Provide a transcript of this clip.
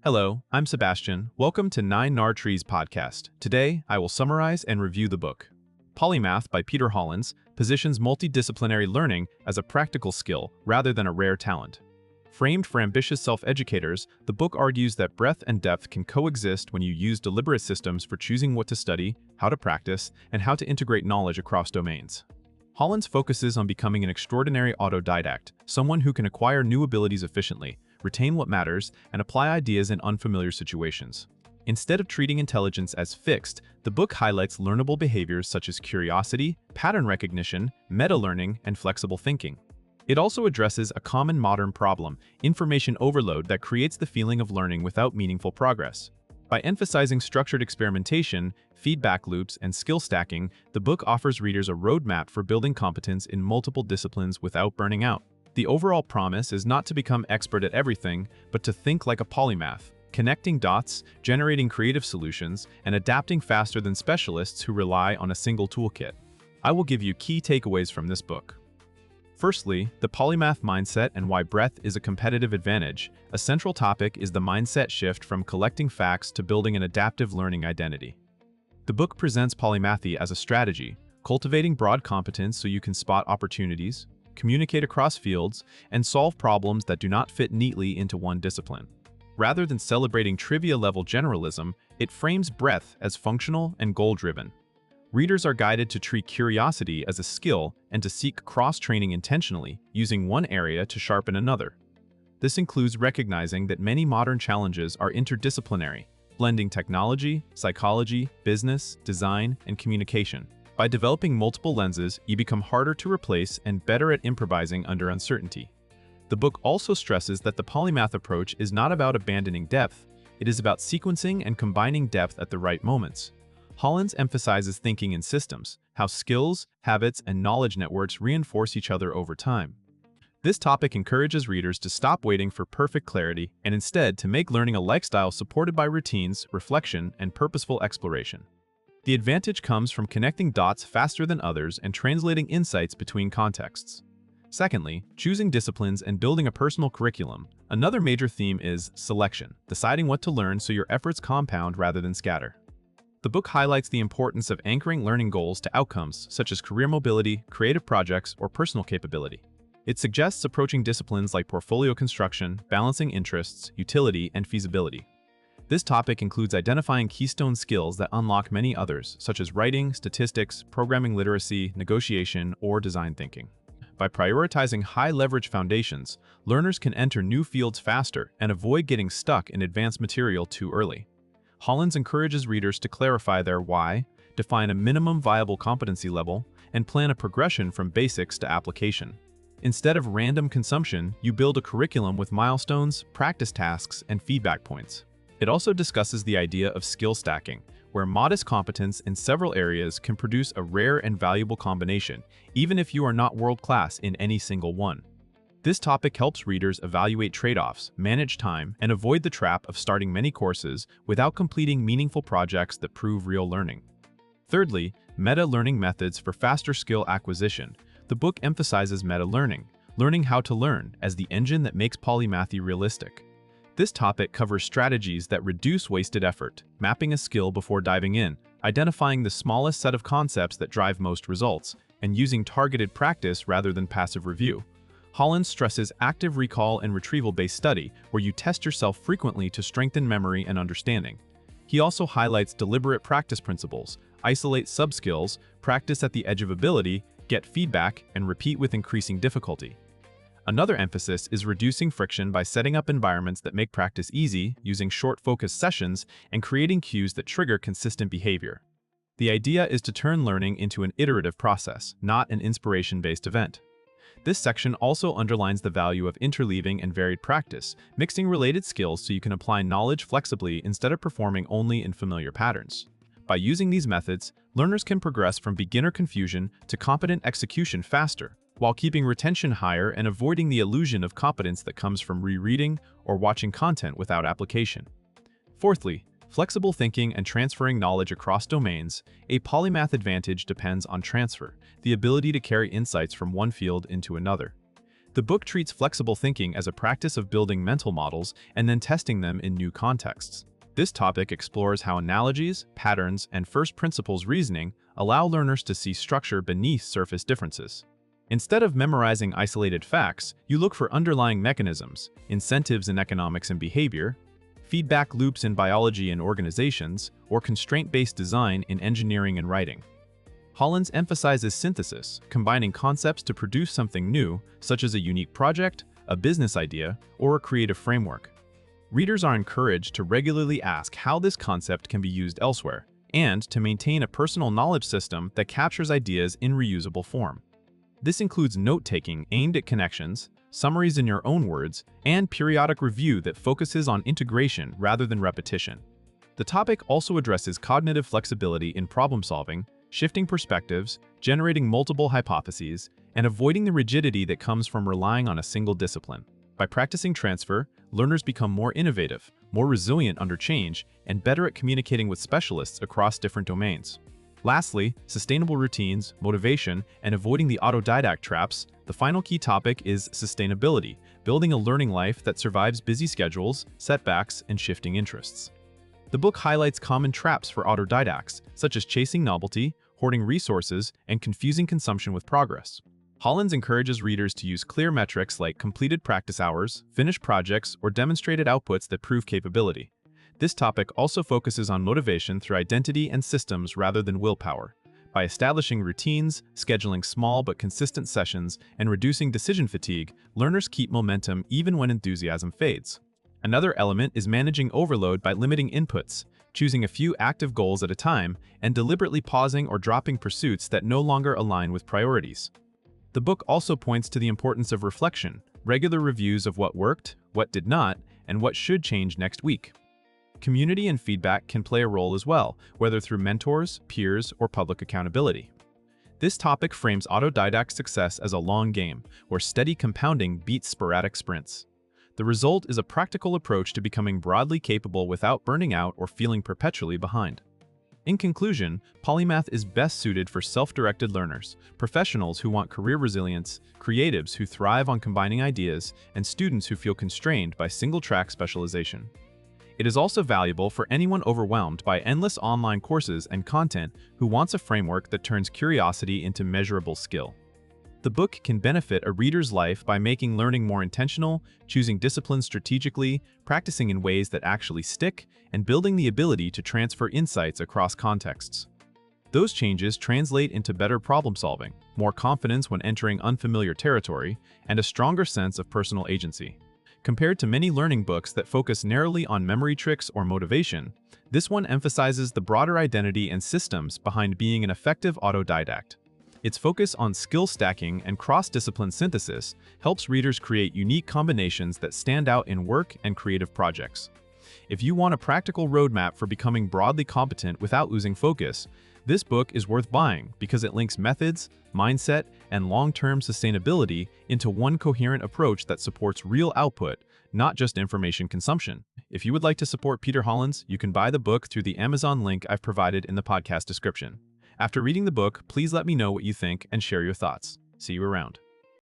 Hello, I'm Sebastian. Welcome to 9 Trees podcast. Today, I will summarize and review the book. Polymath by Peter Hollins positions multidisciplinary learning as a practical skill rather than a rare talent. Framed for ambitious self-educators, the book argues that breadth and depth can coexist when you use deliberate systems for choosing what to study, how to practice, and how to integrate knowledge across domains. Hollins focuses on becoming an extraordinary autodidact, someone who can acquire new abilities efficiently, retain what matters, and apply ideas in unfamiliar situations. Instead of treating intelligence as fixed, the book highlights learnable behaviors such as curiosity, pattern recognition, meta-learning, and flexible thinking. It also addresses a common modern problem, information overload that creates the feeling of learning without meaningful progress. By emphasizing structured experimentation, feedback loops, and skill stacking, the book offers readers a roadmap for building competence in multiple disciplines without burning out. The overall promise is not to become expert at everything, but to think like a polymath, connecting dots, generating creative solutions, and adapting faster than specialists who rely on a single toolkit. I will give you key takeaways from this book. Firstly, the polymath mindset and why breadth is a competitive advantage. A central topic is the mindset shift from collecting facts to building an adaptive learning identity. The book presents polymathy as a strategy, cultivating broad competence so you can spot opportunities, communicate across fields, and solve problems that do not fit neatly into one discipline. Rather than celebrating trivia-level generalism, it frames breadth as functional and goal-driven. Readers are guided to treat curiosity as a skill and to seek cross-training intentionally, using one area to sharpen another. This includes recognizing that many modern challenges are interdisciplinary, blending technology, psychology, business, design, and communication. By developing multiple lenses, you become harder to replace and better at improvising under uncertainty. The book also stresses that the polymath approach is not about abandoning depth, it is about sequencing and combining depth at the right moments. Hollins emphasizes thinking in systems, how skills, habits, and knowledge networks reinforce each other over time. This topic encourages readers to stop waiting for perfect clarity and instead to make learning a lifestyle supported by routines, reflection, and purposeful exploration. The advantage comes from connecting dots faster than others and translating insights between contexts. Secondly, choosing disciplines and building a personal curriculum. Another major theme is selection, deciding what to learn so your efforts compound rather than scatter. The book highlights the importance of anchoring learning goals to outcomes such as career mobility, creative projects, or personal capability. It suggests approaching disciplines like portfolio construction, balancing interests, utility, and feasibility. This topic includes identifying keystone skills that unlock many others, such as writing, statistics, programming literacy, negotiation, or design thinking. By prioritizing high-leverage foundations, learners can enter new fields faster and avoid getting stuck in advanced material too early. Hollins encourages readers to clarify their why, define a minimum viable competency level, and plan a progression from basics to application. Instead of random consumption, you build a curriculum with milestones, practice tasks, and feedback points. It also discusses the idea of skill stacking, where modest competence in several areas can produce a rare and valuable combination, even if you are not world-class in any single one. This topic helps readers evaluate trade-offs, manage time, and avoid the trap of starting many courses without completing meaningful projects that prove real learning. Thirdly, meta-learning methods for faster skill acquisition. The book emphasizes meta-learning, learning how to learn, as the engine that makes polymathy realistic. This topic covers strategies that reduce wasted effort, mapping a skill before diving in, identifying the smallest set of concepts that drive most results, and using targeted practice rather than passive review. Hollins stresses active recall and retrieval-based study, where you test yourself frequently to strengthen memory and understanding. He also highlights deliberate practice principles, isolate sub-skills, practice at the edge of ability, get feedback, and repeat with increasing difficulty. Another emphasis is reducing friction by setting up environments that make practice easy, using short focused sessions, and creating cues that trigger consistent behavior. The idea is to turn learning into an iterative process, not an inspiration-based event. This section also underlines the value of interleaving and varied practice, mixing related skills so you can apply knowledge flexibly instead of performing only in familiar patterns. By using these methods, learners can progress from beginner confusion to competent execution faster, while keeping retention higher and avoiding the illusion of competence that comes from rereading or watching content without application. Fourthly, flexible thinking and transferring knowledge across domains. A polymath advantage depends on transfer, the ability to carry insights from one field into another. The book treats flexible thinking as a practice of building mental models and then testing them in new contexts. This topic explores how analogies, patterns, and first principles reasoning allow learners to see structure beneath surface differences. Instead of memorizing isolated facts, you look for underlying mechanisms, incentives in economics and behavior, feedback loops in biology and organizations, or constraint-based design in engineering and writing. Hollins emphasizes synthesis, combining concepts to produce something new, such as a unique project, a business idea, or a creative framework. Readers are encouraged to regularly ask how this concept can be used elsewhere, and to maintain a personal knowledge system that captures ideas in reusable form. This includes note-taking aimed at connections, summaries in your own words, and periodic review that focuses on integration rather than repetition. The topic also addresses cognitive flexibility in problem-solving, shifting perspectives, generating multiple hypotheses, and avoiding the rigidity that comes from relying on a single discipline. By practicing transfer, learners become more innovative, more resilient under change, and better at communicating with specialists across different domains. Lastly, sustainable routines, motivation, and avoiding the autodidact traps. The final key topic is sustainability, building a learning life that survives busy schedules, setbacks, and shifting interests. The book highlights common traps for autodidacts, such as chasing novelty, hoarding resources, and confusing consumption with progress. Hollins encourages readers to use clear metrics like completed practice hours, finished projects, or demonstrated outputs that prove capability. This topic also focuses on motivation through identity and systems rather than willpower. By establishing routines, scheduling small but consistent sessions, and reducing decision fatigue, learners keep momentum even when enthusiasm fades. Another element is managing overload by limiting inputs, choosing a few active goals at a time, and deliberately pausing or dropping pursuits that no longer align with priorities. The book also points to the importance of reflection, regular reviews of what worked, what did not, and what should change next week. Community and feedback can play a role as well, whether through mentors, peers, or public accountability. This topic frames autodidact success as a long game, where steady compounding beats sporadic sprints. The result is a practical approach to becoming broadly capable without burning out or feeling perpetually behind. In conclusion, Polymath is best suited for self-directed learners, professionals who want career resilience, creatives who thrive on combining ideas, and students who feel constrained by single-track specialization. It is also valuable for anyone overwhelmed by endless online courses and content who wants a framework that turns curiosity into measurable skill. The book can benefit a reader's life by making learning more intentional, choosing disciplines strategically, practicing in ways that actually stick, and building the ability to transfer insights across contexts. Those changes translate into better problem-solving, more confidence when entering unfamiliar territory, and a stronger sense of personal agency. Compared to many learning books that focus narrowly on memory tricks or motivation, this one emphasizes the broader identity and systems behind being an effective autodidact. Its focus on skill stacking and cross-discipline synthesis helps readers create unique combinations that stand out in work and creative projects. If you want a practical roadmap for becoming broadly competent without losing focus, this book is worth buying because it links methods, mindset, and long-term sustainability into one coherent approach that supports real output, not just information consumption. If you would like to support Peter Hollins, you can buy the book through the Amazon link I've provided in the podcast description. After reading the book, please let me know what you think and share your thoughts. See you around.